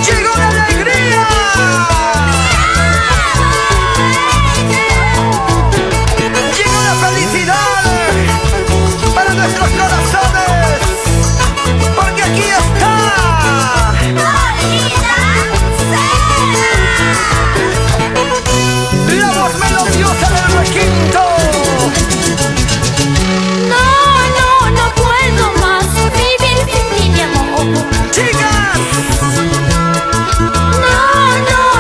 ¡Llegó la alegría! ¡Llegó la felicidad para nuestros corazones! ¡Porque aquí está! ¡La voz melodiosa del requinto! No puedo más vivir sin ti, mi amor. ¡Chicas!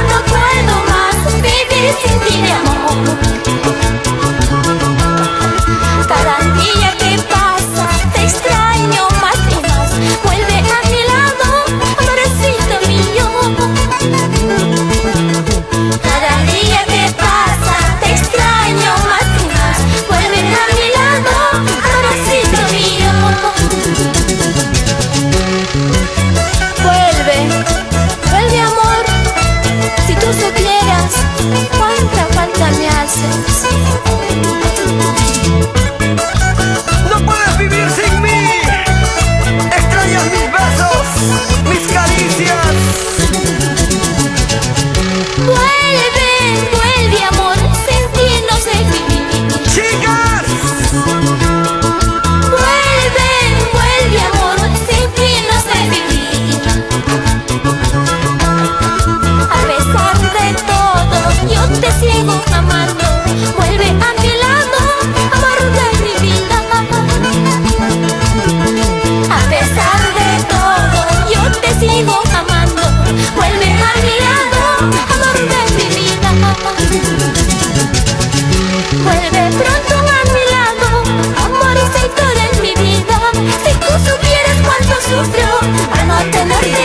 No puedo más vivir sin ti, mi amor. Cada día que pasa te extraño más y más. Vuelve a mi lado, amorcito mío. Cada día que pasa te extraño más y más. Vuelve a mi lado, amorcito mío. Vuelve amor. Si tú supieras cuánta falta me haces. ¡No puedes vivir sin mí! ¡Extrañas mis besos, mis caricias! Vuelve amor, sin ti no sé vivir. ¡Chicas! Vuelve amor, sin ti no sé vivir. A pesar de todo, yo te sigo amando. Vuelve a mi lado, amor de mi vida. A pesar de todo, yo te sigo amando. Vuelve a mi lado, amor de mi vida. Vuelve pronto a mi lado, amorcito de mi vida. Si tú supieras cuánto sufro al no tenerte